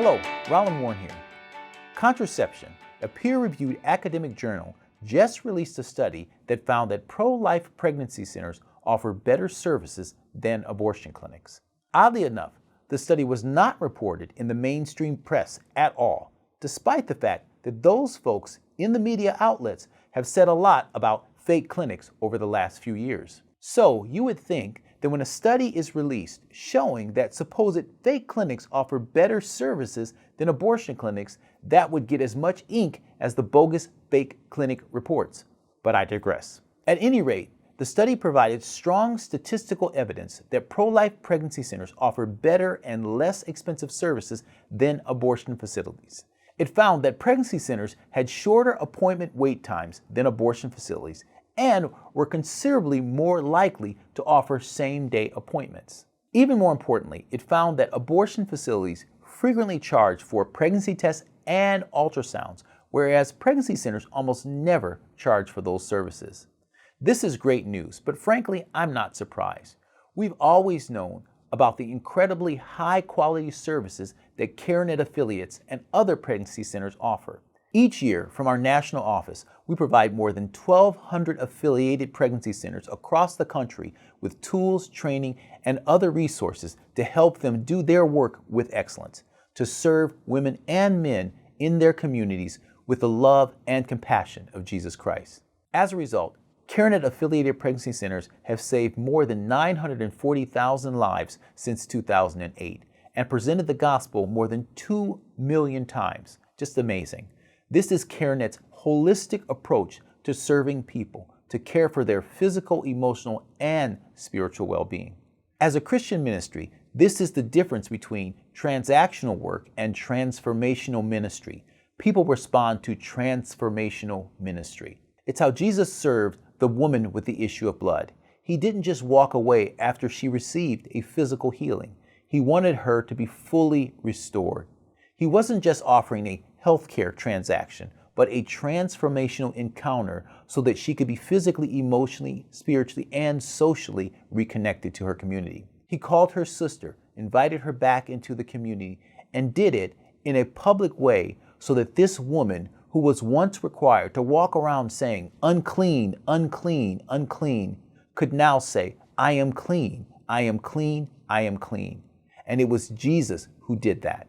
Hello, Roland Warren here. Contraception, a peer-reviewed academic journal, just released a study that found that pro-life pregnancy centers offer better services than abortion clinics. Oddly enough, the study was not reported in the mainstream press at all, despite the fact that those folks in the media outlets have said a lot about fake clinics over the last few years. So you would think that when a study is released showing that supposed fake clinics offer better services than abortion clinics, that would get as much ink as the bogus fake clinic reports. But I digress. At any rate, the study provided strong statistical evidence that pro-life pregnancy centers offer better and less expensive services than abortion facilities. It found that pregnancy centers had shorter appointment wait times than abortion facilities and were considerably more likely to offer same-day appointments. Even more importantly, it found that abortion facilities frequently charge for pregnancy tests and ultrasounds, whereas pregnancy centers almost never charge for those services. This is great news, but frankly, I'm not surprised. We've always known about the incredibly high-quality services that CareNet affiliates and other pregnancy centers offer. Each year, from our national office, we provide more than 1,200 affiliated pregnancy centers across the country with tools, training, and other resources to help them do their work with excellence, to serve women and men in their communities with the love and compassion of Jesus Christ. As a result, CareNet affiliated pregnancy centers have saved more than 940,000 lives since 2008 and presented the gospel more than 2 million times. Just amazing. This is CareNet's holistic approach to serving people, to care for their physical, emotional, and spiritual well-being. As a Christian ministry, this is the difference between transactional work and transformational ministry. People respond to transformational ministry. It's how Jesus served the woman with the issue of blood. He didn't just walk away after she received a physical healing. He wanted her to be fully restored. He wasn't just offering a healthcare transaction, but a transformational encounter so that she could be physically, emotionally, spiritually, and socially reconnected to her community. He called her sister, invited her back into the community, and did it in a public way so that this woman, who was once required to walk around saying, "Unclean, unclean, unclean," could now say, "I am clean, I am clean, I am clean." And it was Jesus who did that.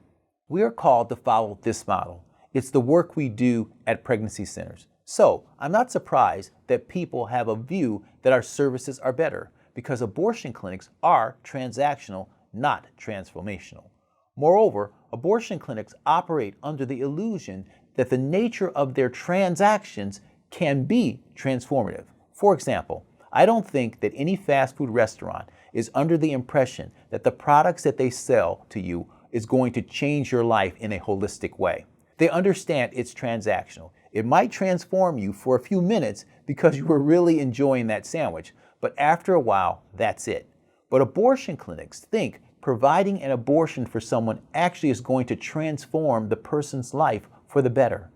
We are called to follow this model. It's the work we do at pregnancy centers. So I'm not surprised that people have a view that our services are better, because abortion clinics are transactional, not transformational. Moreover, abortion clinics operate under the illusion that the nature of their transactions can be transformative. For example, I don't think that any fast food restaurant is under the impression that the products that they sell to you is going to change your life in a holistic way. They understand it's transactional. It might transform you for a few minutes because you were really enjoying that sandwich, but after a while, that's it. But abortion clinics think providing an abortion for someone actually is going to transform the person's life for the better.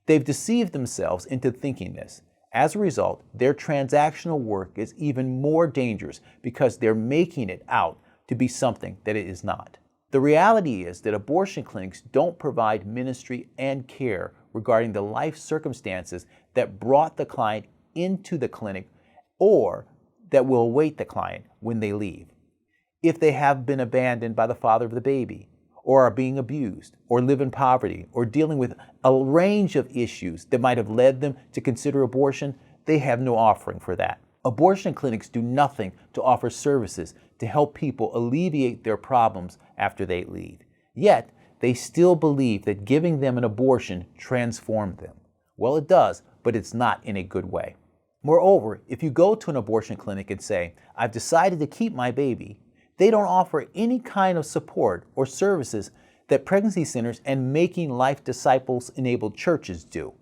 They've deceived themselves into thinking this. As a result, their transactional work is even more dangerous because they're making it out to be something that it is not. The reality is that abortion clinics don't provide ministry and care regarding the life circumstances that brought the client into the clinic or that will await the client when they leave. If they have been abandoned by the father of the baby, or are being abused, or live in poverty, or dealing with a range of issues that might have led them to consider abortion, they have no offering for that. Abortion clinics do nothing to offer services to help people alleviate their problems after they leave. Yet, they still believe that giving them an abortion transformed them. Well, it does, but it's not in a good way. Moreover, if you go to an abortion clinic and say, "I've decided to keep my baby," they don't offer any kind of support or services that pregnancy centers and Making Life Disciples-enabled churches do.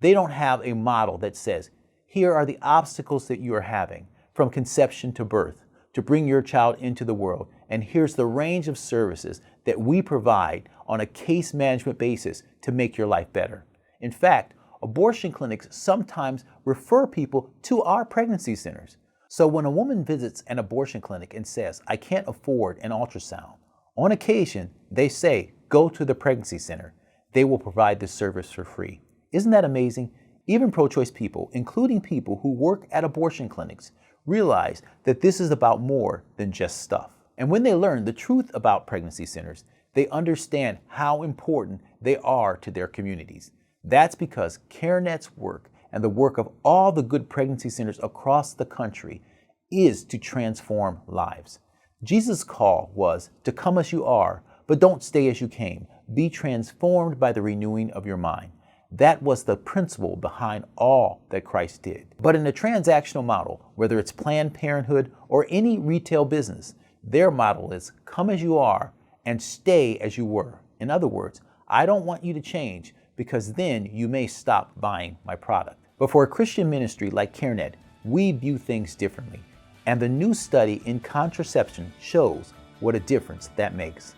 They don't have a model that says, "Here are the obstacles that you are having from conception to birth to bring your child into the world, and here's the range of services that we provide on a case management basis to make your life better." In fact, abortion clinics sometimes refer people to our pregnancy centers. So when a woman visits an abortion clinic and says, "I can't afford an ultrasound," on occasion they say, go to the pregnancy center. They will provide this service for free. Isn't that amazing? Even pro-choice people, including people who work at abortion clinics, realize that this is about more than just stuff. And when they learn the truth about pregnancy centers, they understand how important they are to their communities. That's because CareNet's work and the work of all the good pregnancy centers across the country is to transform lives. Jesus' call was to come as you are, but don't stay as you came. Be transformed by the renewing of your mind. That was the principle behind all that Christ did. But in the transactional model, whether it's Planned Parenthood or any retail business, their model is come as you are and stay as you were. In other words, I don't want you to change because then you may stop buying my product. But for a Christian ministry like CareNet, we view things differently. And the new study in contraception shows what a difference that makes.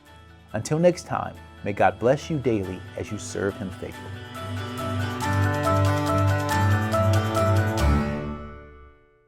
Until next time, may God bless you daily as you serve Him faithfully.